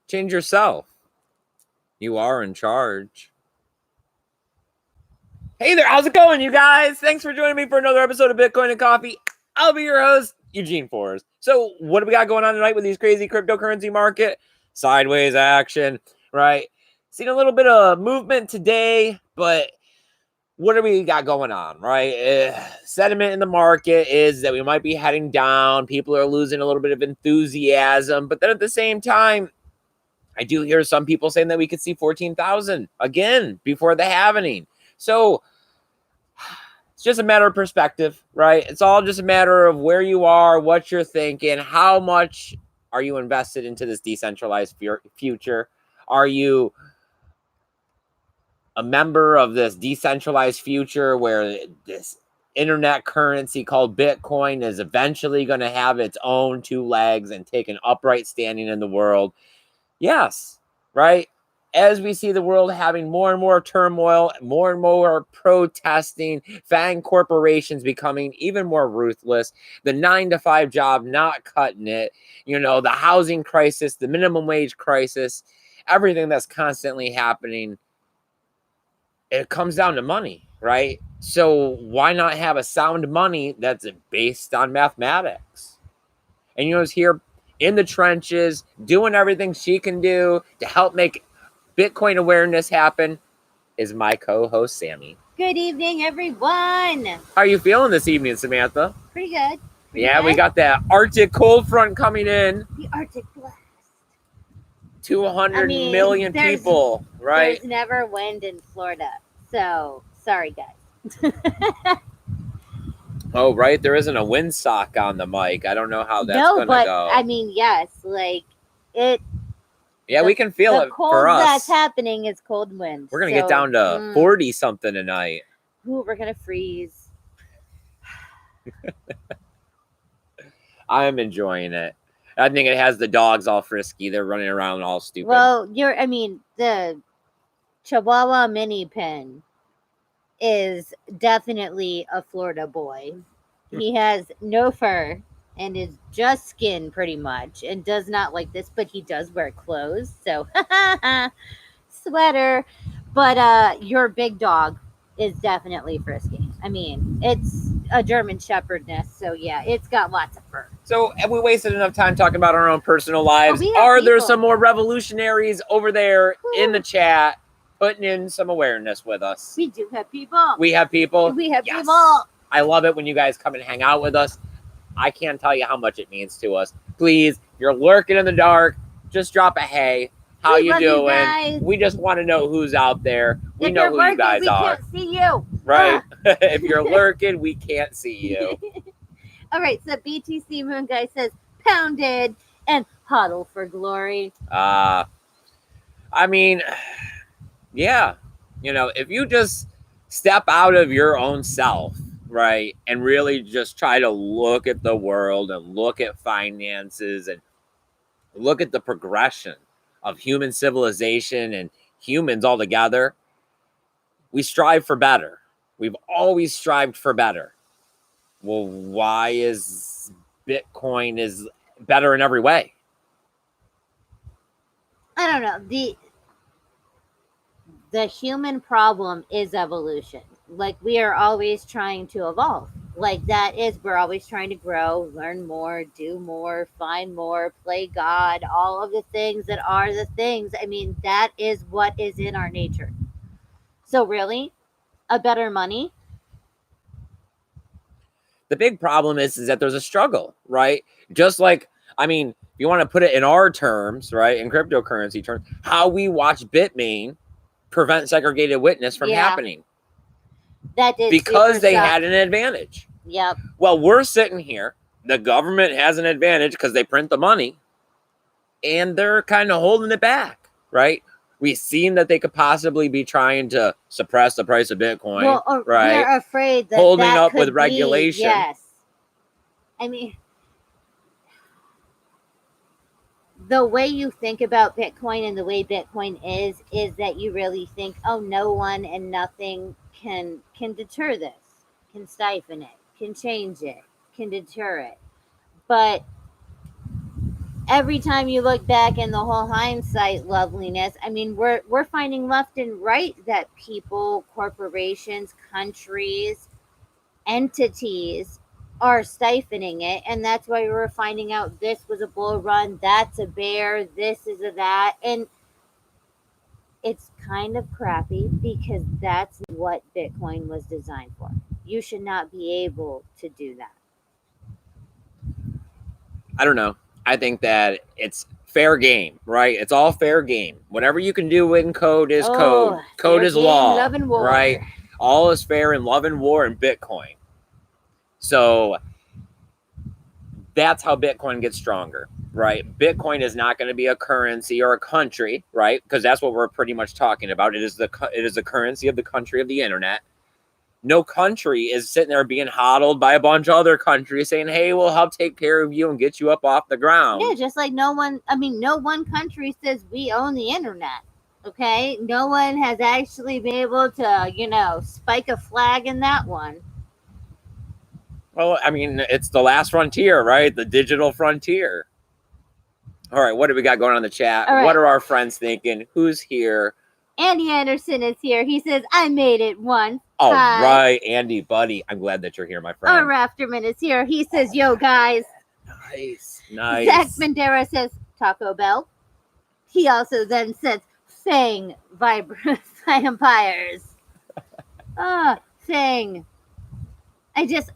Change yourself. You are in charge. Hey there, how's it going, you guys? Thanks for joining me for another episode of Bitcoin and Coffee. I'll be your host, Eugene Forrest. So, what do we got going on tonight with these crazy cryptocurrency market? Sideways action, right? Seen a little bit of movement today, but what do we got going on, right? Sentiment in the market is that we might be heading down. People are losing a little bit of enthusiasm, but then at the same time, I do hear some people saying that we could see 14,000 again before the halvening. So it's just a matter of perspective, right? It's all just a matter of where you are, what you're thinking, how much are you invested into this decentralized future? Are you a member of this decentralized future where this internet currency called Bitcoin is eventually going to have its own two legs and take an upright standing in the world? Yes, right? As we see the world having more and more turmoil, more and more protesting, FANG corporations becoming even more ruthless, the 9-to-5 job not cutting it, the housing crisis, the minimum wage crisis, everything that's constantly happening, it comes down to money, right? So why not have a sound money that's based on mathematics? And it's here in the trenches, doing everything she can do to help make Bitcoin awareness happen is my co-host, Sammy. Good evening, everyone. How are you feeling this evening, Samantha? Pretty good. We got that Arctic cold front coming in. The Arctic blast. 200 million people, right? There's never wind in Florida. So, sorry, guys. Oh, right. There isn't a windsock on the mic. I don't know how that's going to go. Yes, like it. Yeah, we can feel it for us. The cold that's happening is cold winds. We're going to get down to 40-something tonight. Ooh, we're going to freeze. I'm enjoying it. I think it has the dogs all frisky. They're running around all stupid. Well, the Chihuahua mini pin is definitely a Florida boy. He has no fur and is just skin pretty much and does not like this, but he does wear clothes. So, sweater. But your big dog is definitely frisky. It's a German Shepherd nest. So, yeah, it's got lots of fur. So, have we wasted enough time talking about our own personal lives? Are there some more revolutionaries over there in the chat putting in some awareness with us? We do have people. We have people? We have people. I love it when you guys come and hang out with us. I can't tell you how much it means to us. Please, if you're lurking in the dark, just drop a hey. How you doing? We just want to know who's out there. We know who you guys are. We can't see you. Right. If you're lurking, we can't see you. All right. So BTC Moon Guy says pounded and huddle for glory. Yeah. If you just step out of your own self, right, and really just try to look at the world and look at finances and look at the progression of human civilization and humans all together, we strive for better. We've always strived for better. Well, why is Bitcoin is better in every way? I don't know. The human problem is evolution. Like, we are always trying to evolve. Like, we're always trying to grow, learn more, do more, find more, play God, all of the things that are the things. That is what is in our nature. So really, a better money? The big problem is that there's a struggle, right? Just like, if you want to put it in our terms, right, in cryptocurrency terms, how we watch Bitmain prevent segregated witness from happening. That did because they had an advantage. Yep. Well, we're sitting here. The government has an advantage because they print the money, and they're kind of holding it back, right? We've seen that they could possibly be trying to suppress the price of Bitcoin, right? They're afraid that holding that up could with regulation. Yes. The way you think about Bitcoin and the way Bitcoin is that you really think, oh, no one and nothing can deter this, can stifle it, can change it, can deter it. But every time you look back in the whole hindsight loveliness, I mean, we're finding left and right that people, corporations, countries, entities are siphoning it, and that's why we're finding out this was a bull run, that's a bear, this is a that, and it's kind of crappy because that's what Bitcoin was designed for. You should not be able to do that. I don't know. I think that it's fair game, right? It's all fair game. Whatever you can do in code is code. Code is game, law, love and war. right? All is fair in love and war in Bitcoin. So that's how Bitcoin gets stronger, right? Bitcoin is not going to be a currency or a country, right? Because that's what we're pretty much talking about. It is the currency of the country of the internet. No country is sitting there being hodled by a bunch of other countries saying, hey, we'll help take care of you and get you up off the ground. Yeah, just like no one country says we own the internet. Okay? No one has actually been able to, spike a flag in that one. Well, I mean, it's the last frontier, right? The digital frontier. All right, what do we got going on in the chat? All right. What are our friends thinking? Who's here? Andy Anderson is here. He says, I made it once. All right, Andy, buddy. I'm glad that you're here, my friend. Rafterman is here. He says, yo, guys. Nice. Zach Bandera says, Taco Bell. He also then says, Fang vampires. Fang.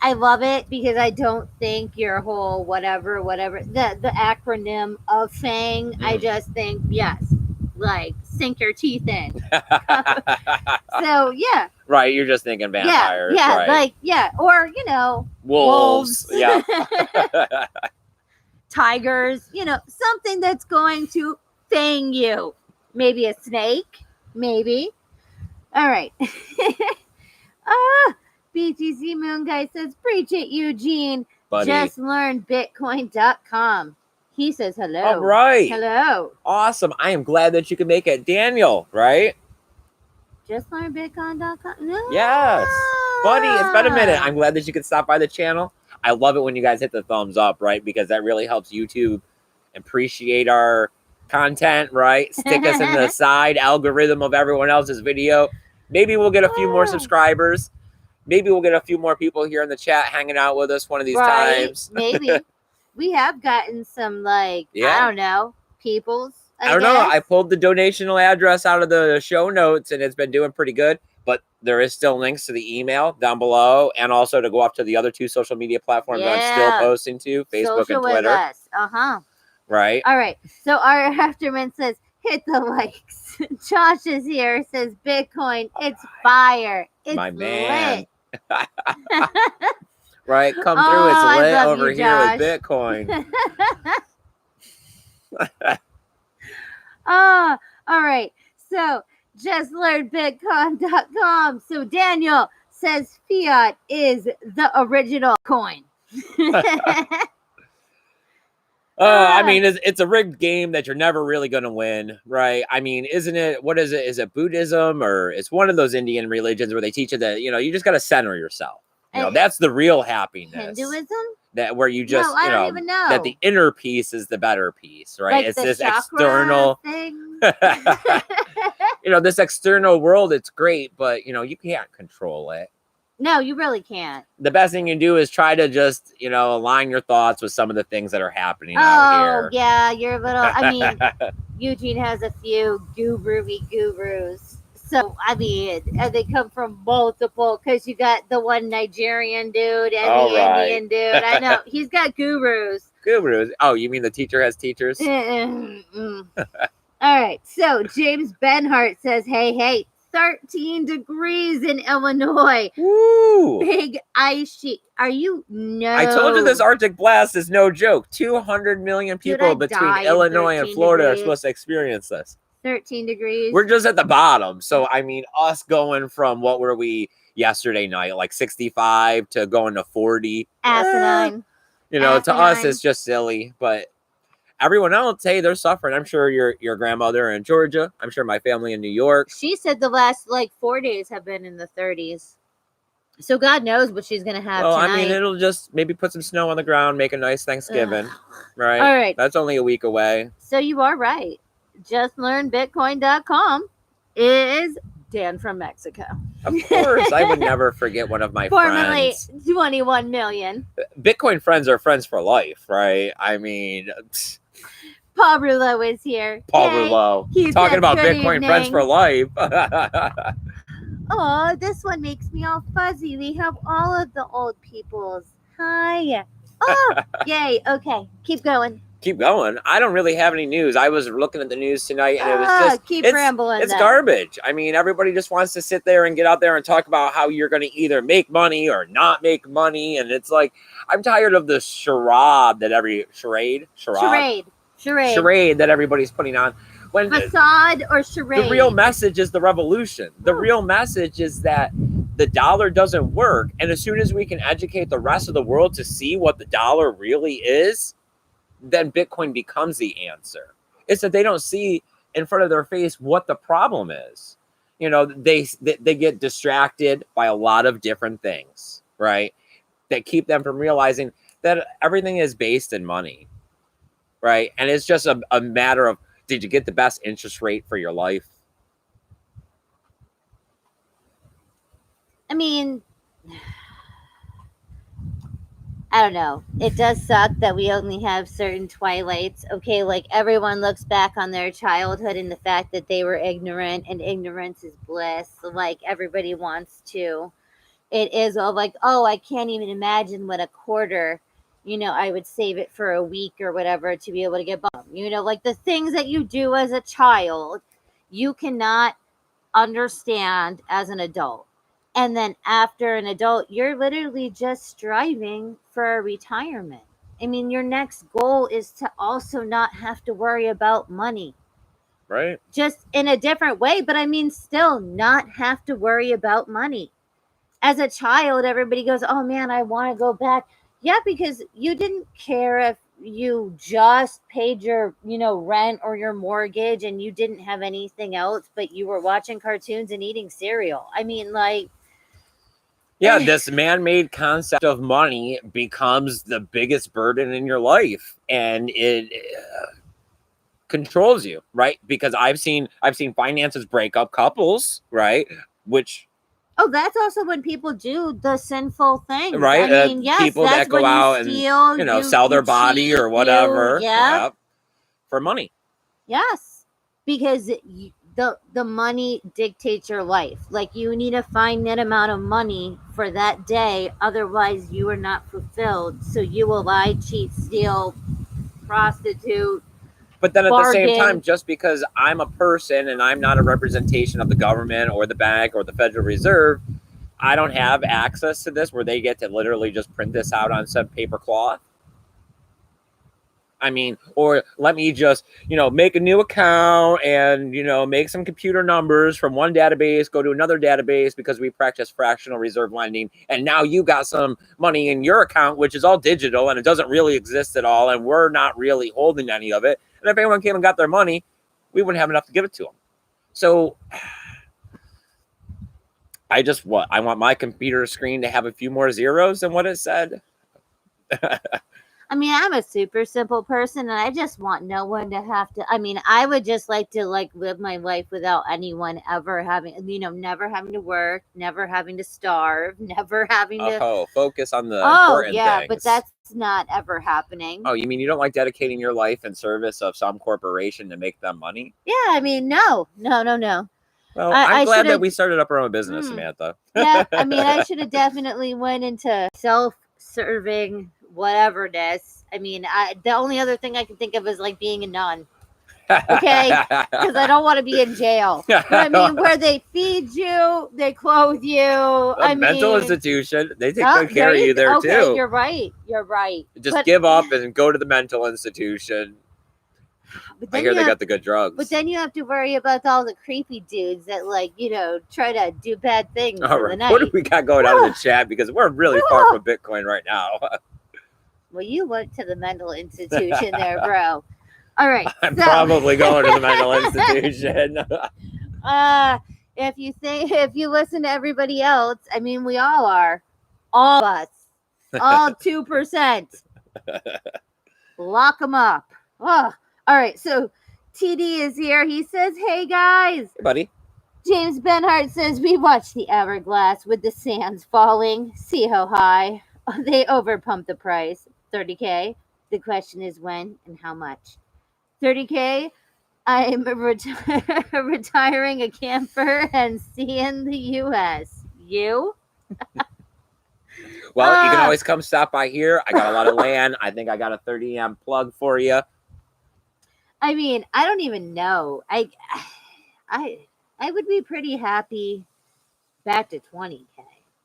I love it because I don't think your whole whatever, the acronym of Fang, I just think, yes, like sink your teeth in. So, yeah. Right, you're just thinking vampires. Yeah, right. or, wolves. Yeah. Tigers, something that's going to fang you. Maybe a snake, maybe. All right. BTC Moon Guy says, preach it, Eugene. Buddy. Just learn Bitcoin.com. He says hello. All right. Hello. Awesome. I am glad that you can make it. Daniel, right? Just learn Bitcoin.com. No. Yes. Buddy, it's been a minute. I'm glad that you could stop by the channel. I love it when you guys hit the thumbs up, right? Because that really helps YouTube appreciate our content, right? Stick us in the side algorithm of everyone else's video. Maybe we'll get a few more subscribers. Maybe we'll get a few more people here in the chat hanging out with us one of these times. Maybe. We have gotten some, I don't know, peoples. I don't know. I pulled the donational address out of the show notes, and it's been doing pretty good. But there is still links to the email down below, and also to go up to the other two social media platforms that I'm still posting to, Facebook and Twitter. With us. Right. All right. So our Afterman says, hit the likes. Josh is here, says Bitcoin. It's fire. It's my man. lit. Right, come through. It's lit over here with Bitcoin. All right. So just learn Bitcoin.com. So Daniel says fiat is the original coin. I mean, it's a rigged game that you're never really going to win, right? I mean, isn't it? What is it? Is it Buddhism, or it's one of those Indian religions where they teach you that, you just got to center yourself. That's the real happiness. Hinduism? That where you just, I don't even know. That the inner peace is the better peace, right? Like it's the this external thing. This external world, it's great, but you can't control it. No, you really can't. The best thing you can do is try to just, align your thoughts with some of the things that are happening out here. Oh, yeah, you're a little, Eugene has a few gurus. So, they come from multiple, because you got the one Nigerian dude and Indian dude. I know, he's got gurus. Gurus? Oh, you mean the teacher has teachers? All right, so James Benhart says, hey, 13 degrees in Illinois. Woo! Big ice sheet. Are you? No. I told you this Arctic blast is no joke. 200 million people between Illinois and Florida are supposed to experience this. 13 degrees. We're just at the bottom. So, us going from, what were we yesterday night? Like 65 to going to 40. Asinine. To us, it's just silly. But everyone else, hey, they're suffering. I'm sure your grandmother in Georgia. I'm sure my family in New York. She said the last 4 days have been in the 30s. So God knows what she's gonna have Well, tonight. I mean, it'll just maybe put some snow on the ground, make a nice Thanksgiving, Ugh. right? All right. That's only a week away. So you are right. JustLearnBitcoin.com is Dan from Mexico. Of course, I would never forget one of my Formerly friends. 21 million. Bitcoin friends are friends for life, right? I mean, Paul Rouleau is here. Paul Yay. Rouleau He talking said, about "Good Bitcoin friends for evening." life. Oh, this one makes me all fuzzy. We have all of the old peoples. Hi. Oh, yay. Okay, keep going. Keep going. I don't really have any news. I was looking at the news tonight, and it was just keep it's rambling. it's then. garbage. I mean, everybody just wants to sit there and get out there and talk about how you're going to either make money or not make money, and it's like I'm tired of the charade that everybody's putting on. When facade or charade. The real message is the revolution. The real message is that the dollar doesn't work, and as soon as we can educate the rest of the world to see what the dollar really is, then Bitcoin becomes the answer. It's that they don't see in front of their face what the problem is. You know, they get distracted by a lot of different things, right? That keep them from realizing that everything is based in money, right? And it's just a matter of, did you get the best interest rate for your life? I mean, I don't know. It does suck that we only have certain twilights. Okay, like everyone looks back on their childhood and the fact that they were ignorant, and ignorance is bliss. Like everybody wants to. It is all like, oh, I can't even imagine what a quarter, I would save it for a week or whatever to be able to get by. Like the things that you do as a child, you cannot understand as an adult. And then after an adult, you're literally just striving for a retirement. I mean, your next goal is to also not have to worry about money. Right. Just in a different way, but I mean, still not have to worry about money. As a child, everybody goes, oh man, I want to go back. Yeah, because you didn't care if you just paid your, rent or your mortgage and you didn't have anything else, but you were watching cartoons and eating cereal. I mean, like, yeah, this man-made concept of money becomes the biggest burden in your life, and it controls you, right? Because I've seen finances break up couples, right? Which that's also when people do the sinful things, right? I mean, yes, people that's that go when out you steal, and sell their body cheat, or whatever, yeah, for money. Yes, because the money dictates your life. Like you need a finite amount of money for that day, otherwise you are not fulfilled. So you will lie, cheat, steal, prostitute. But then at bargain. the same time, just because I'm a person and I'm not a representation of the government or the bank or the Federal Reserve, I don't have access to this where they get to literally just print this out on some paper cloth. I mean, or let me just, make a new account and, make some computer numbers from one database, go to another database because we practice fractional reserve lending. And now you got some money in your account, which is all digital and it doesn't really exist at all. And we're not really holding any of it. And if anyone came and got their money, we wouldn't have enough to give it to them. So I want my computer screen to have a few more zeros than what it said. I mean, I'm a super simple person and I just want no one to have to, I mean, I would just like to live my life without anyone ever having, never having to work, never having to starve, never having to focus on the important things. But that's not ever happening. Oh, you mean you don't like dedicating your life in service of some corporation to make them money? Yeah, I mean, no. Well, I'm glad that we started up our own business, Samantha. Yeah, I mean, I should have definitely went into self-serving whatever this. I mean, the only other thing I can think of is like being a nun. Okay, because I don't want to be in jail. But I mean, where they feed you, they clothe you. Mental institution. They take good care of you there too. You're right. Just give up and go to the mental institution. I hear they got the good drugs. But then you have to worry about all the creepy dudes that try to do bad things in the night. What do we got going on in the chat? Because we're really far from Bitcoin right now. Well, you went to the mental institution there, bro. All right. I'm probably going to the mental institution. if you listen to everybody else, I mean, we all are, all of us, all 2%. Lock them up. Oh, all right. So TD is here. He says, "Hey guys." Hey, buddy. James Benhart says, "We watched the hourglass with the sands falling. See how high. They overpumped the price. 30K. The question is when and how much. 30K. I'm retiring a camper and seeing the U.S. You?" Well, you can always come stop by here. I got a lot of land. I think I got a 30 amp plug for you. I mean, I don't even know. I would be pretty happy back to 20K.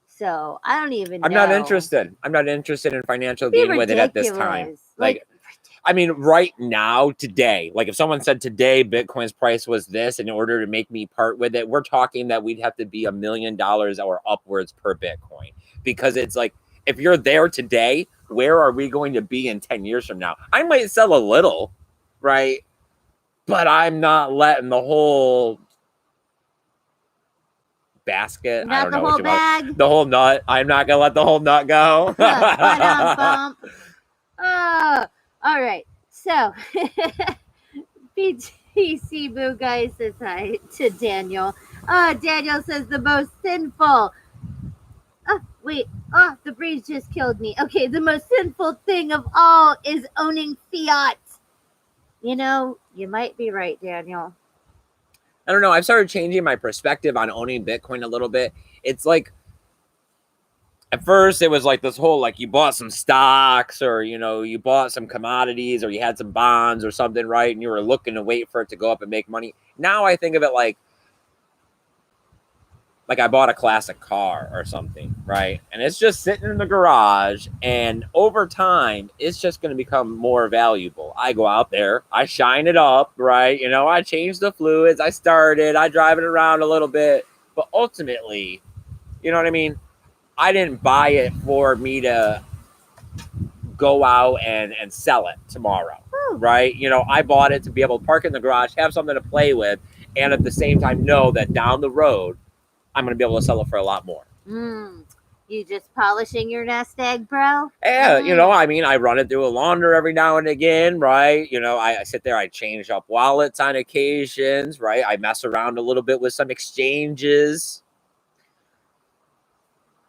So I don't even know. I'm not interested. I'm not interested in financial gain with it at this time. Ridiculous. Like, I mean, right now, today, like if someone said today Bitcoin's price was this in order to make me part with it, we're talking that we'd have to be $1 million or upwards per Bitcoin. Because it's like, if you're there today, where are we going to be in 10 years from now? I might sell a little, right? But I'm not letting the whole basket. Not I don't the know whole what you bag. want. The whole nut. I'm not gonna let the whole nut go. Bump. Oh, all right. So BTC Boo Guy says hi to Daniel. Daniel says the most sinful. Oh, wait. Oh, the breeze just killed me. Okay, the most sinful thing of all is owning fiat. You know, you might be right, Daniel. I don't know. I've started changing my perspective on owning Bitcoin a little bit. It's like, at first it was like this whole, like, you bought some stocks or, you know, you bought some commodities or you had some bonds or something, right? And you were looking to wait for it to go up and make money. Now I think of it like I bought a classic car or something, right? And it's just sitting in the garage, and over time, it's just going to become more valuable. I go out there, I shine it up, right? You know, I change the fluids, I start it, I drive it around a little bit, but ultimately, you know what I mean? I didn't buy it for me to go out and sell it tomorrow, right? You know, I bought it to be able to park in the garage, have something to play with, and at the same time know that down the road, I'm going to be able to sell it for a lot more. You just polishing your nest egg, bro? Yeah, you know, I mean, I run it through a launder every now and again, right? You know, I sit there, I change up wallets on occasions, right? I mess around a little bit with some exchanges.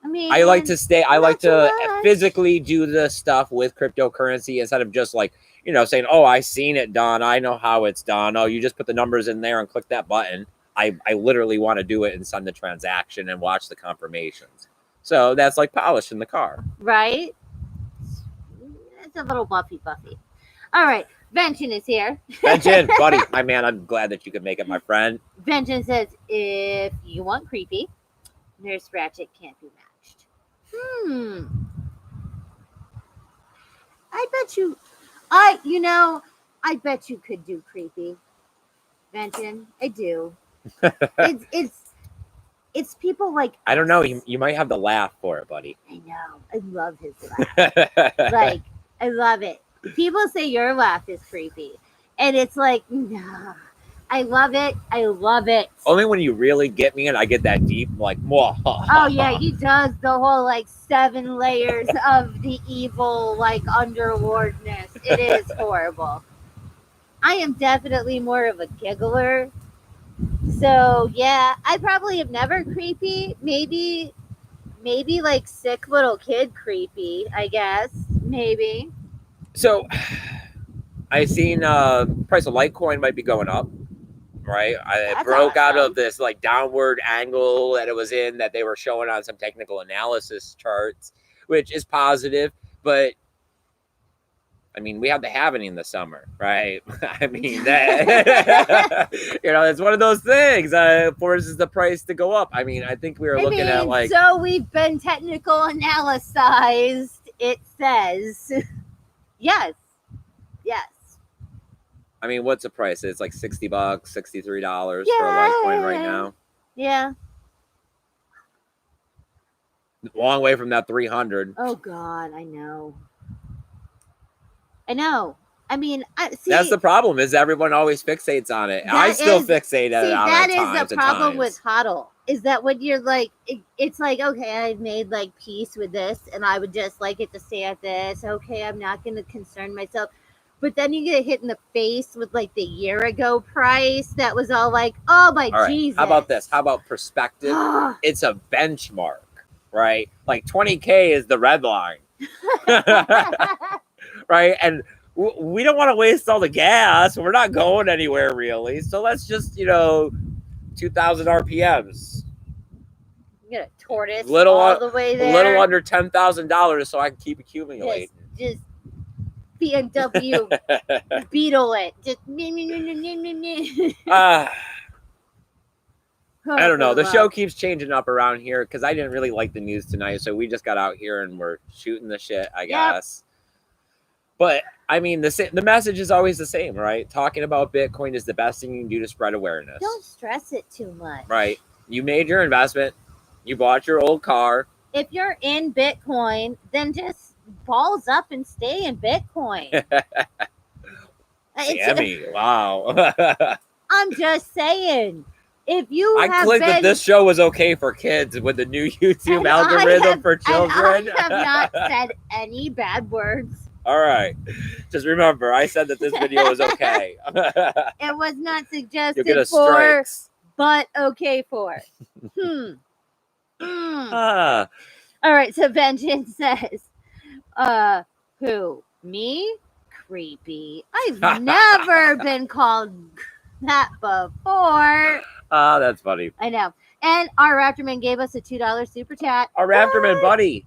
I mean, I like to physically do the stuff with cryptocurrency instead of just like, you know, saying, oh, I seen it done. I know how it's done. Oh, you just put the numbers in there and click that button. I literally want to do it and send the transaction and watch the confirmations. So that's like polishing the car. Right? It's a little buffy. All right. Vention is here. Vention, buddy, my man, I'm glad that you could make it, my friend. Vention says, if you want creepy, Nurse Ratchet can't be matched. I bet you, I bet you could do creepy. Vention, I do. It's people like I don't know. You might have the laugh for it, buddy. I know. I love his laugh. Like, I love it. People say your laugh is creepy, and it's like, nah. I love it. I love it. Only when you really get me and I get that deep, like, whoa. Oh yeah, he does the whole like 7 layers of the evil like underworldness. It is horrible. I am definitely more of a giggler. So yeah, I probably have never creepy. Maybe like sick little kid creepy, I guess. Maybe. So I seen price of Litecoin might be going up. Right, it broke out of this like downward angle that it was in that they were showing on some technical analysis charts, which is positive. But I mean, we have the halving in the summer, right? I mean, that you know, it's one of those things forces the price to go up. I mean, I think we were looking at like. So we've been technical analyzed. It says, yes. I mean, what's the price? It's like $60, $63 for a Litecoin right now. Yeah. Long way from that 300. Oh God, I know. I mean, That's the problem, is everyone always fixates on it. I still fixate on that it is times the and problem times. with hodl, is that when you're like, it's like, okay, I've made like peace with this, and I would just like it to stay at this. Okay, I'm not going to concern myself. But then you get hit in the face with like the year ago price that was all like, oh my All right. Jesus. How about this? How about perspective? It's a benchmark, right? Like 20K is the red line. Right? And we don't want to waste all the gas. We're not going anywhere really. So let's just, 2,000 RPMs. You get a tortoise Little, all the way there. A little under $10,000 so I can keep accumulating. Just BMW Beetle it. Just I don't know. The show keeps changing up around here because I didn't really like the news tonight. So we just got out here and we're shooting the shit, I guess. But I mean, the message is always the same, right? Talking about Bitcoin is the best thing you can do to spread awareness. Don't stress it too much. Right. You made your investment. You bought your old car. If you're in Bitcoin, then just balls up and stay in Bitcoin. Sammy, wow. I'm just saying. If you I clicked that this show was okay for kids with the new YouTube algorithm for children. I have not said any bad words. All right. Just remember, I said that this video was okay. It was not suggested You'll get a for, strikes. but okay for. All right, so Vengeance says, who? Me? Creepy. I've never been called that before. Oh, that's funny. I know. And our Raptorman gave us a $2 super chat. Our Raptorman buddy.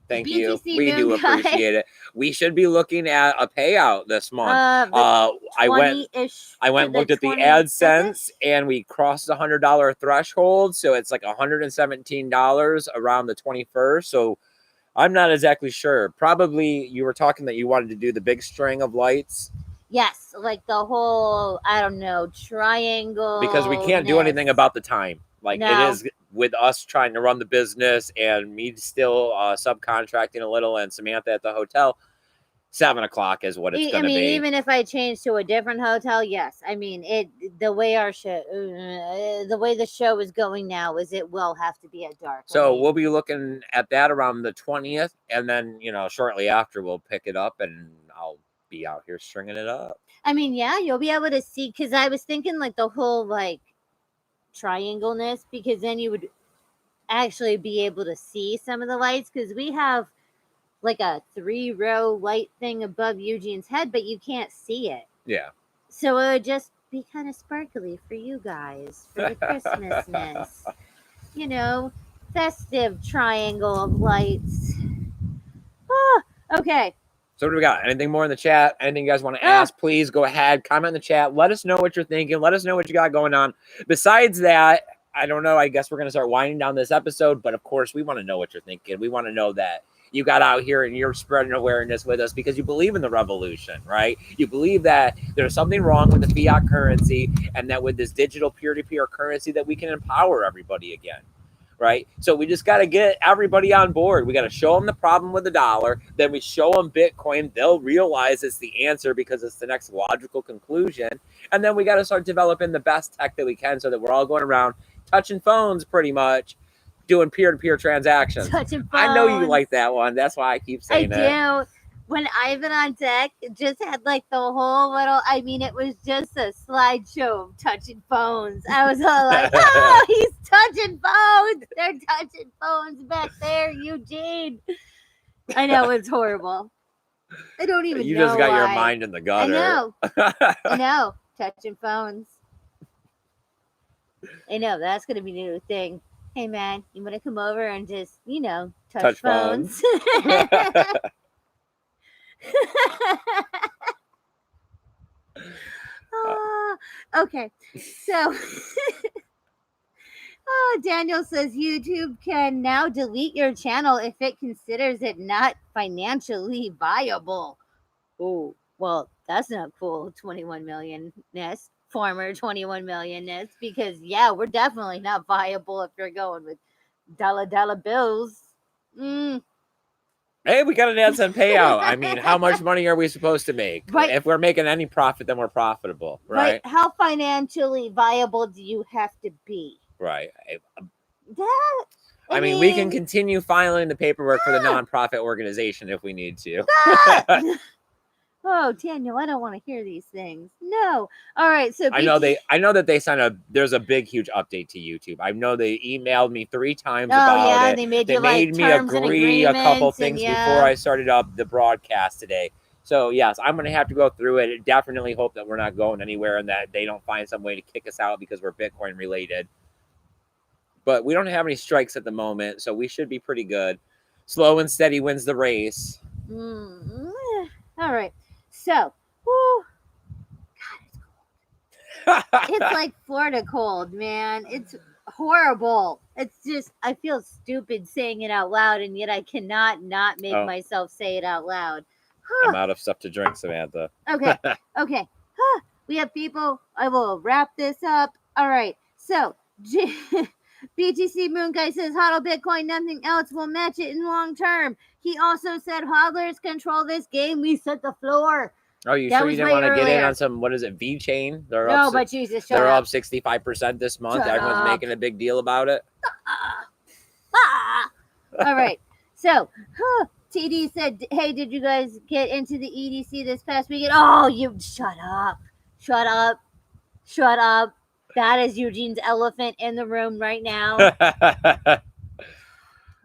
Thank you. BTC We do appreciate it. We should be looking at a payout this month. I went and looked at the AdSense and we crossed the $100 threshold. So it's like $117 around the 21st. So I'm not exactly sure. Probably you were talking that you wanted to do the big string of lights. Yes, like the whole, I don't know, triangle. Because we can't do anything about the time. Like it is with us trying to run the business and me still subcontracting a little and Samantha at the hotel. 7 o'clock is what it's going to be. Even if I change to a different hotel, yes. I mean, the way the show is going now is it will have to be at dark. So we'll be looking at that around the 20th, and then shortly after we'll pick it up, and I'll be out here stringing it up. I mean, yeah, you'll be able to see, because I was thinking like the whole like triangle-ness, because then you would actually be able to see some of the lights, because we have like a 3-row light thing above Eugene's head, but you can't see it. Yeah. So it would just be kind of sparkly for you guys for the Christmasness. Festive triangle of lights. Okay. So what do we got? Anything more in the chat? Anything you guys want to ask? Please go ahead, comment in the chat. Let us know what you're thinking. Let us know what you got going on. Besides that, I don't know. I guess we're going to start winding down this episode. But of course, we want to know what you're thinking. We want to know that you got out here and you're spreading awareness with us because you believe in the revolution, right? You believe that there's something wrong with the fiat currency and that with this digital peer-to-peer currency that we can empower everybody again, right? So we just got to get everybody on board. We got to show them the problem with the dollar. Then we show them Bitcoin. They'll realize it's the answer because it's the next logical conclusion. And then we got to start developing the best tech that we can so that we're all going around touching phones pretty much, doing peer-to-peer transactions. I know you like that one. That's why I keep saying it. I do. When Ivan on Deck just had like the whole little, it was just a slideshow of touching phones. I was all like, oh, he's touching phones. They're touching phones back there, Eugene. I know, it's horrible. I don't even know. You just got your mind in the gutter. I know. Touching phones. I know, that's going to be the new thing. Hey, man, you want to come over and just, touch phones? Okay. So, Daniel says YouTube can now delete your channel if it considers it not financially viable. Oh, well, that's not cool. 21 million-ness. Former 21 million-ness, because we're definitely not viable if you're going with dollar bills. Hey, we got an AdSense payout. I mean, how much money are we supposed to make? Right. If we're making any profit, then we're profitable, right? How financially viable do you have to be? Right. That. I mean, we can continue filing the paperwork for the nonprofit organization if we need to. Oh, Daniel, I don't want to hear these things. No. All right. So I know that they sent there's a big, huge update to YouTube. I know they emailed me 3 times about it. They made me agree a couple things before I started up the broadcast today. So yes, I'm gonna have to go through it. I definitely hope that we're not going anywhere and that they don't find some way to kick us out because we're Bitcoin related. But we don't have any strikes at the moment, so we should be pretty good. Slow and steady wins the race. All right. So, whew, God, it's cold. It's like Florida cold, man. It's horrible. It's just, I feel stupid saying it out loud, and yet I cannot not make myself say it out loud. I'm out of stuff to drink, Samantha. Okay. Okay. We have people. I will wrap this up. All right. So, BTC Moonguy says, HODL Bitcoin, nothing else will match it in long term. He also said, hodlers control this game. We set the floor. Oh, you sure you didn't want to get in on some, what is it, V-Chain? But Jesus, they're up 65% this month. Everyone's making a big deal about it. All right. So, TD said, hey, did you guys get into the EDC this past weekend? Oh, you shut up. Shut up. Shut up. That is Eugene's elephant in the room right now.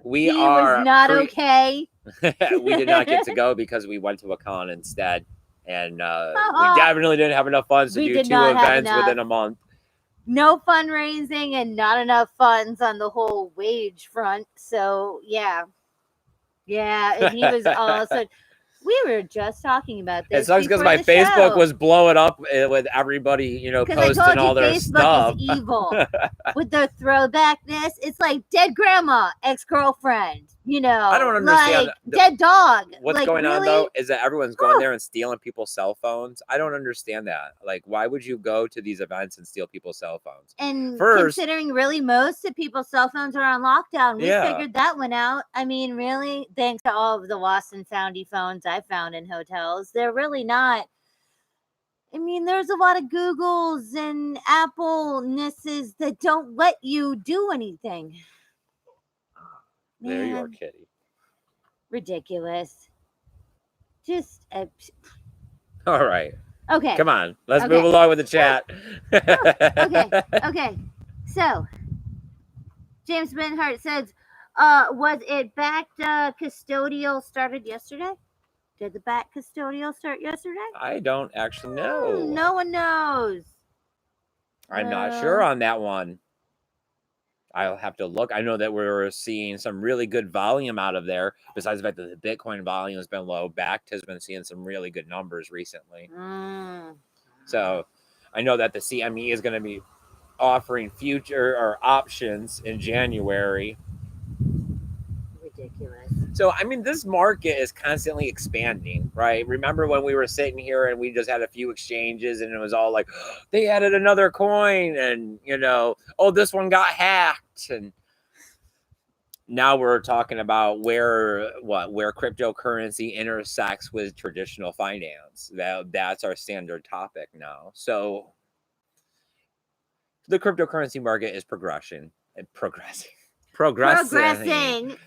He was not okay. We did not get to go because we went to a con instead. And we definitely didn't have enough funds to do 2 events within a month. No fundraising and not enough funds on the whole wage front. So, yeah. Yeah, and he was also... We were just talking about this. It sucks because my Facebook was blowing up with everybody, posting all their stuff. Is evil with their throwbackness. It's like dead grandma, ex-girlfriend. I don't understand. Like dead dog. What's going on though is that everyone's going there and stealing people's cell phones. I don't understand that. Like, why would you go to these events and steal people's cell phones? And considering really most of people's cell phones are on lockdown, we figured that one out. I mean, really, thanks to all of the lost and foundy phones I found in hotels, they're really not. I mean, there's a lot of Googles and Apple-nesses that don't let you do anything. There you are, kitty. Ridiculous. Just all right. Okay. Come on. Let's move along with the chat. Okay. So, James Benhart says, was it backed custodial started yesterday? Did the back custodial start yesterday? I don't actually know. No one knows. I'm not sure on that one. I'll have to look. I know that we're seeing some really good volume out of there. Besides the fact that the Bitcoin volume has been low, Bakkt has been seeing some really good numbers recently. So I know that the CME is going to be offering future or options in January. Ridiculous. So, I mean, this market is constantly expanding, right? Remember when we were sitting here and we just had a few exchanges and it was all like, oh, they added another coin and, this one got hacked. And now we're talking about where cryptocurrency intersects with traditional finance. That's our standard topic now. So the cryptocurrency market is progressing,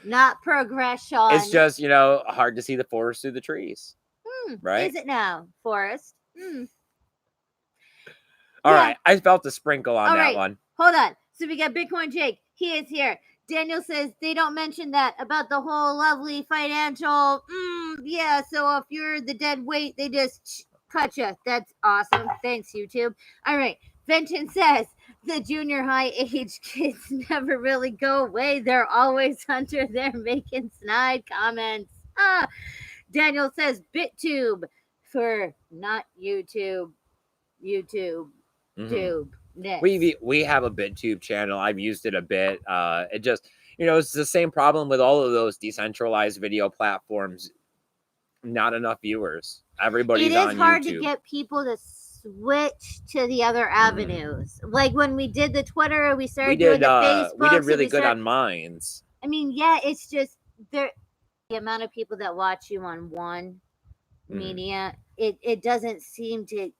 not progression. It's just, hard to see the forest through the trees. Right? Is it now, Forest? All right. I felt the sprinkle on that one. Hold on. So we got Bitcoin Jake. He is here. Daniel says they don't mention that about the whole lovely financial. Yeah, so if you're the dead weight, they just cut you. That's awesome. Thanks, YouTube. All right. Venton says the junior high age kids never really go away. They're always under there making snide comments. Daniel says BitTube for not YouTube. YouTube. Tube. Next. We have a BitTube channel. I've used it a bit. It just, it's the same problem with all of those decentralized video platforms. Not enough viewers. Everybody's on YouTube. It is hard to get people to switch to the other avenues. Like when we did the Twitter, we started doing the Facebook. We did really good on Minds. I mean, yeah, it's just there. the amount of people that watch you on one Mhm. media, it doesn't seem to.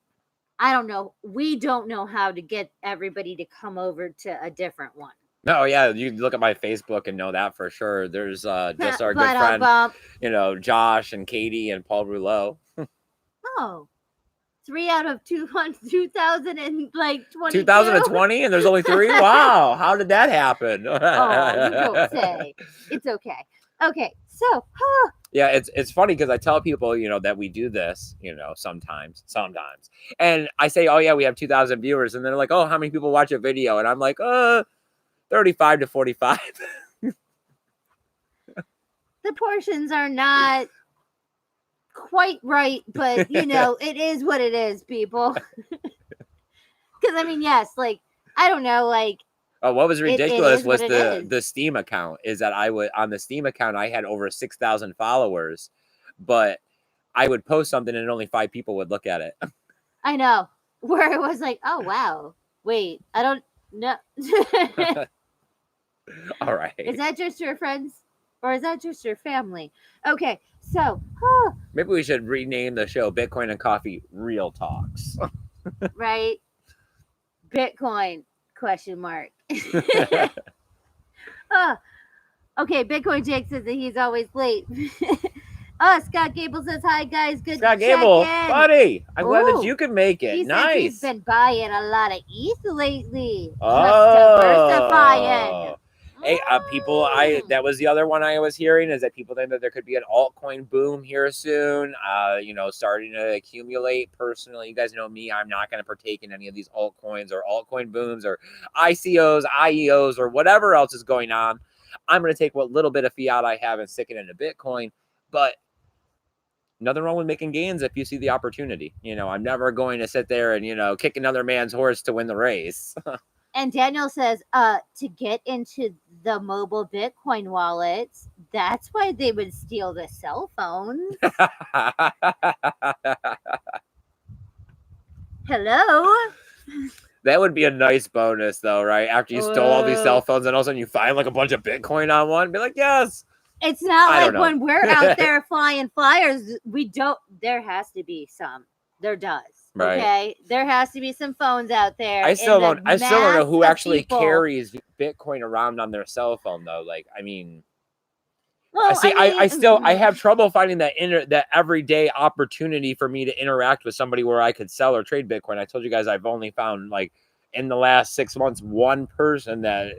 I don't know. We don't know how to get everybody to come over to a different one. No, yeah, you look at my Facebook and know that for sure. There's just our good But friend, bump. Josh and Katie and Paul Rouleau. Oh, 3 out of 2000 and like 22. 2020, and there's only 3. Wow, how did that happen? Oh, you don't say. It's okay. Okay, so Yeah, it's funny because I tell people, that we do this, sometimes, and I say, oh yeah, we have 2,000 viewers, and they're like, oh, how many people watch a video? And I'm like, 35 to 45. the portions are not quite right, but it is what it is, people. Because I mean, yes, like I don't know, like Oh, what was ridiculous was what it is. the Steam account. Is that on the Steam account I had over 6,000 followers, but I would post something and only 5 people would look at it. I know, where it was like, oh wow, wait, I don't know. All right. Is that just your friends or is that just your family? Okay, so maybe we should rename the show Bitcoin and Coffee Real Talks. right, Bitcoin ? Okay, Bitcoin Jake says that he's always late. Scott Gable says hi guys, good Scott to check Gable, in. buddy, I'm glad that Ooh, you could make it. He Nice. says he's been buying a lot of ETH lately. Just diversifying. Hey, people, that was the other one I was hearing, is that people think that there could be an altcoin boom here soon, starting to accumulate. Personally, you guys know me, I'm not going to partake in any of these altcoins or altcoin booms or ICOs, IEOs, or whatever else is going on. I'm going to take what little bit of fiat I have and stick it into Bitcoin, but nothing wrong with making gains if you see the opportunity. I'm never going to sit there and, kick another man's horse to win the race. And Daniel says, to get into the mobile Bitcoin wallets, that's why they would steal the cell phones. Hello? That would be a nice bonus, though, right? After you stole all these cell phones and all of a sudden you find like a bunch of Bitcoin on one, be like, yes. It's not like when we're out there flying flyers, there has to be some. There does. Right. Okay, there has to be some phones out there. I still don't know who actually carries Bitcoin around on their cell phone, though. Like, I mean, well, I have trouble finding that everyday opportunity for me to interact with somebody where I could sell or trade Bitcoin. I told you guys I've only found, like, in the last 6 months, one person that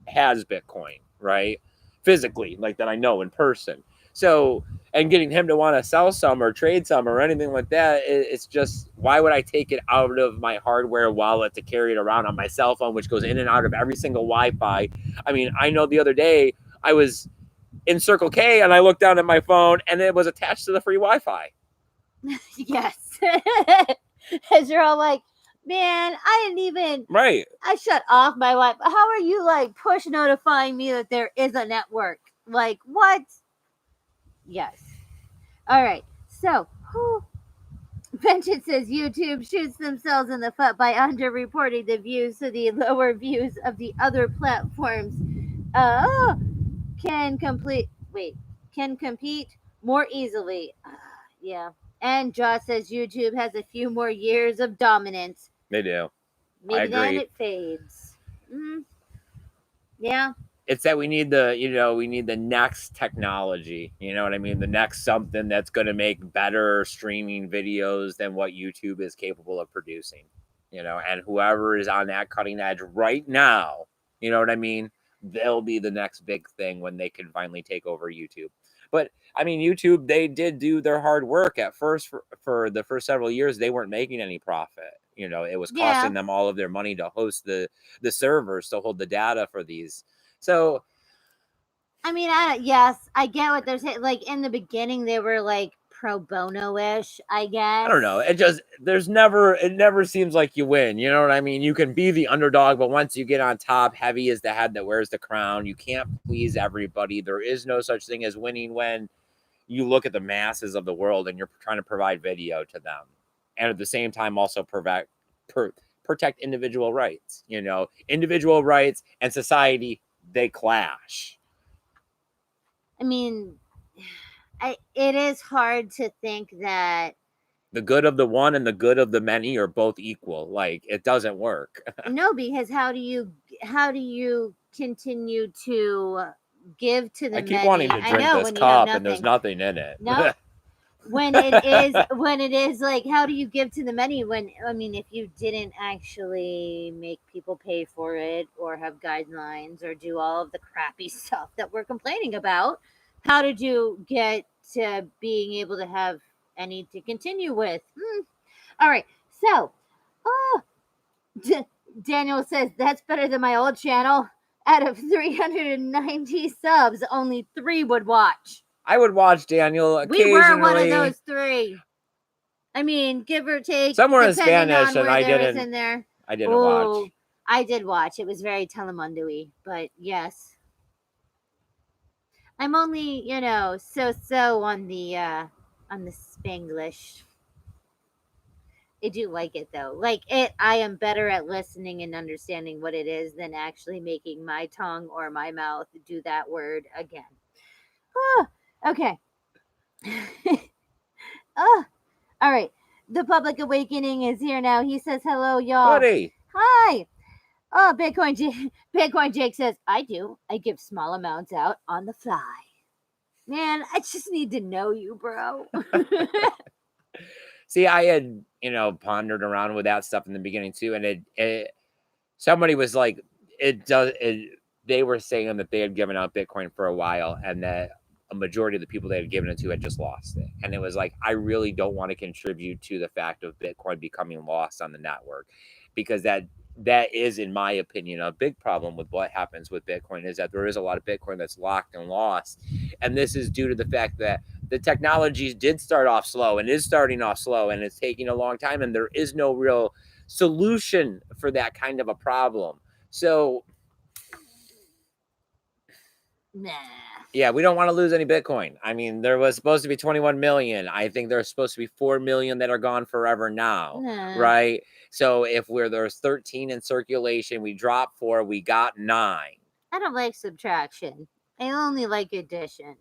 has Bitcoin, right? Physically, like, that I know in person. So, and getting him to want to sell some or trade some or anything like that, it's just, why would I take it out of my hardware wallet to carry it around on my cell phone, which goes in and out of every single Wi-Fi? I mean, I know the other day I was in Circle K and I looked down at my phone and it was attached to the free Wi-Fi. Yes. As you're all like, man, I didn't even. Right. I shut off my Wi-Fi. How are you like push notifying me that there is a network? Like, what? Yes. All right. So, Vengeance says YouTube shoots themselves in the foot by underreporting the views, so the lower views of the other platforms can compete more easily. Yeah. And Josh says YouTube has a few more years of dominance. They do. Maybe then it fades. Yeah. It's that we need the next technology. You know what I mean? The next something that's going to make better streaming videos than what YouTube is capable of producing. And whoever is on that cutting edge right now, you know what I mean? They'll be the next big thing when they can finally take over YouTube. But I mean, YouTube, they did do their hard work at first. For the first several years, they weren't making any profit. It was costing them all of their money to host the servers to hold the data for these. So, I mean, yes, I get what they're saying. Like in the beginning, they were like pro bono-ish, I guess. I don't know. It never seems like you win. You know what I mean? You can be the underdog, but once you get on top, heavy is the head that wears the crown. You can't please everybody. There is no such thing as winning when you look at the masses of the world and you're trying to provide video to them. And at the same time, also protect individual rights. Individual rights and society, they clash. I mean, it is hard to think that the good of the one and the good of the many are both equal. Like, it doesn't work. no, because how do you continue to give to the I keep many? wanting to I drink know this when you have cup and there's nothing. nothing in it. No, when it is like, how do you give to the many when, I mean, if you didn't actually make people pay for it or have guidelines or do all of the crappy stuff that we're complaining about, how did you get to being able to have any to continue with? All right, so oh, Daniel says that's better than my old channel. Out of 390 subs, only 3 would watch. I would watch, Daniel, We were one of occasionally. those 3. I mean, give or take, Some were in depending Spanish, on and where there was in there. I didn't watch. Oh, I did watch. It was very telemundo-y, but yes. I'm only, so on the Spanglish. I do like it though. Like it, I am better at listening and understanding what it is than actually making my tongue or my mouth do that word again. Oh, okay. Oh, all right. The public awakening is here now. He says, "Hello, y'all." Buddy. Hi. Oh, Bitcoin Jake says, "I do. I give small amounts out on the fly." Man, I just need to know you, bro. See, I had, pondered around with that stuff in the beginning too, and somebody was like, they were saying that they had given out Bitcoin for a while, and that a majority of the people they had given it to had just lost it. And it was like, I really don't want to contribute to the fact of Bitcoin becoming lost on the network, because that is, in my opinion, a big problem with what happens with Bitcoin, is that there is a lot of Bitcoin that's locked and lost. And this is due to the fact that the technologies did start off slow and is starting off slow, and it's taking a long time, and there is no real solution for that kind of a problem. So Nah. yeah, we don't want to lose any Bitcoin. I mean, there was supposed to be 21 million. I think there's supposed to be 4 million that are gone forever now, right? So if there's 13 in circulation, we drop 4, we got 9. I don't like subtraction. I only like addition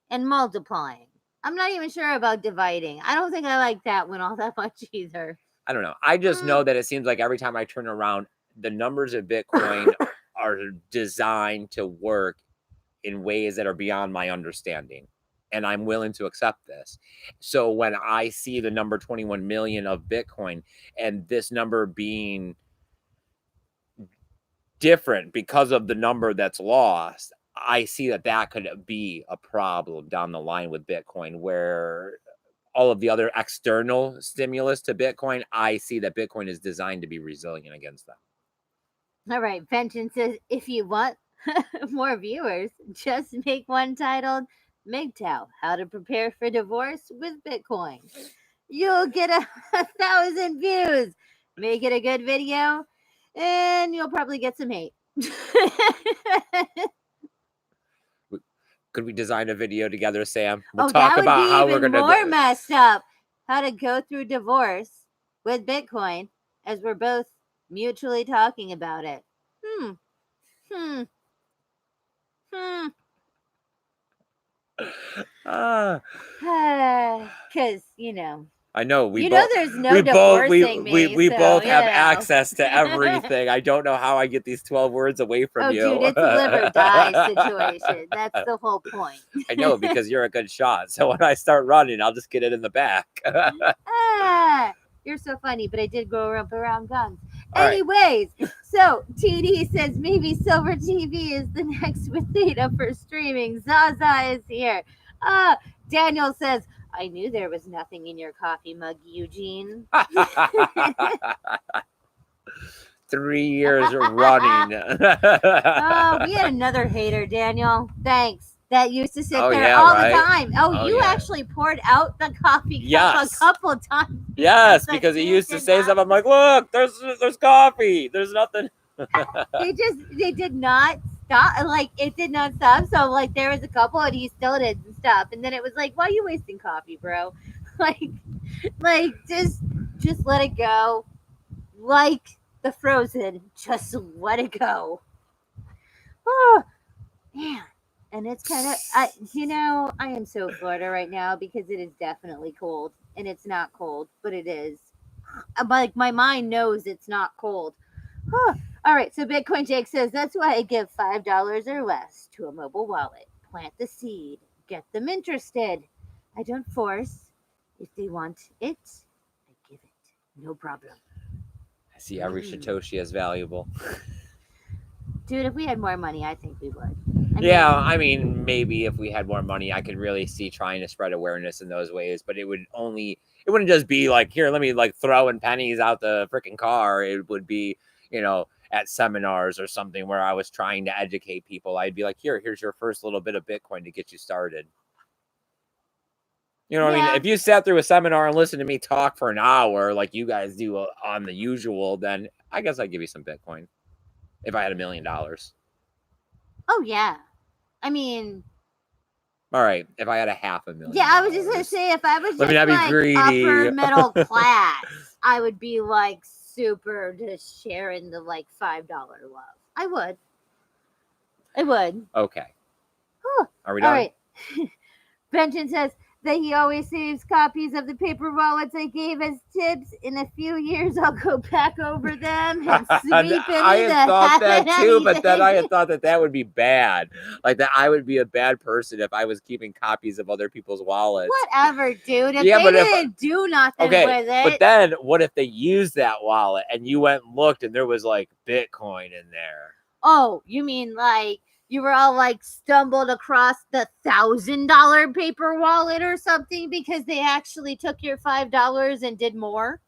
and multiplying. I'm not even sure about dividing. I don't think I like that one all that much either. I don't know. I just know that it seems like every time I turn around, the numbers of Bitcoin are designed to work in ways that are beyond my understanding. And I'm willing to accept this. So when I see the number 21 million of Bitcoin, and this number being different because of the number that's lost, I see that could be a problem down the line with Bitcoin, where all of the other external stimulus to Bitcoin, I see that Bitcoin is designed to be resilient against them. All right. Vengeance says, if you want more viewers, just make one titled MGTOW, How to Prepare for Divorce with Bitcoin. You'll get 1,000 views. Make it a good video, and you'll probably get some hate. Could we design a video together, Sam? We'll talk talk about how we're going to more messed up. How to go through divorce with Bitcoin, as we're both mutually talking about it. Because, I know there's no divorcing me. We so, both have access to everything. I don't know how I get these 12 words away from you. Dude, it's a live or die situation. That's the whole point. I know, because you're a good shot. So when I start running, I'll just get it in the back. You're so funny, but I did grow up around guns. Anyways, so TD says maybe Silver TV is the next data for streaming. Zaza is here. Daniel says, I knew there was nothing in your coffee mug, Eugene. 3 years running. We had another hater, Daniel. Thanks. That used to sit there all the time. You actually poured out the coffee cup a couple times. Yes, because he used to say something. I'm like, look, there's coffee. There's nothing. They did not stop. Like, it did not stop. So, like, there was a couple and he still didn't stop. And then it was like, why are you wasting coffee, bro? Like just let it go. Like the Frozen, just let it go. Oh, man. And it's kind of, I am so Florida right now because it is definitely cold. And it's not cold, but it is. Like, my mind knows it's not cold. Huh. All right, so Bitcoin Jake says that's why I give $5 or less to a mobile wallet. Plant the seed, get them interested. I don't force. If they want it, I give it. No problem. I see every Satoshi as valuable. Dude, if we had more money, I think we would. I mean, maybe if we had more money, I could really see trying to spread awareness in those ways, but it wouldn't just be like, here, let me like throwing pennies out the freaking car. It would be, at seminars or something where I was trying to educate people. I'd be like, here's your first little bit of Bitcoin to get you started. You know what I mean? If you sat through a seminar and listened to me talk for an hour like you guys do on the usual, then I guess I'd give you some Bitcoin if I had $1 million. Oh, yeah. I mean... All right, if I had $500,000. Yeah, I was just going to say, if I was just not be like greedy. upper middle class, I would be like super just sharing the like $5 love. I would. Okay. Whew. Are we done? All right. Benjamin says that he always saves copies of the paper wallets I gave as tips. In a few years, I'll go back over them and sweep I into had thought that too, but then I anything. had thought that would be bad. Like that I would be a bad person if I was keeping copies of other people's wallets. Whatever, dude. If they didn't do nothing with it. But then what if they used that wallet and you went and looked and there was like Bitcoin in there? Oh, you mean like you were all like stumbled across the $1,000 paper wallet or something because they actually took your $5 and did more?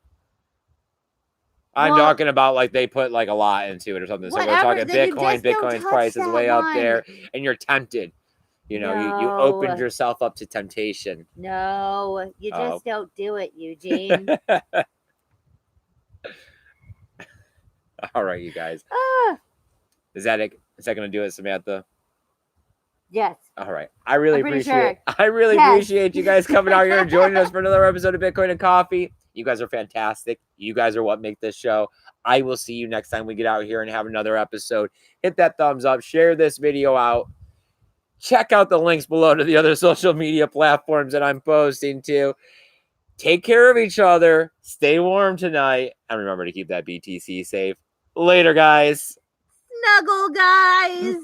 I'm talking about like they put like a lot into it or something. So we're talking Bitcoin. Bitcoin's price is way up there and you're tempted. You opened yourself up to temptation. No, you just don't do it, Eugene. All right, you guys. Is that it? Is that going to do it, Samantha? Yes. All right. I really appreciate you guys coming out here and joining us for another episode of Bitcoin and Coffee. You guys are fantastic. You guys are what make this show. I will see you next time we get out here and have another episode. Hit that thumbs up. Share this video out. Check out the links below to the other social media platforms that I'm posting to. Take care of each other. Stay warm tonight. And remember to keep that BTC safe. Later, guys. Snuggle, guys.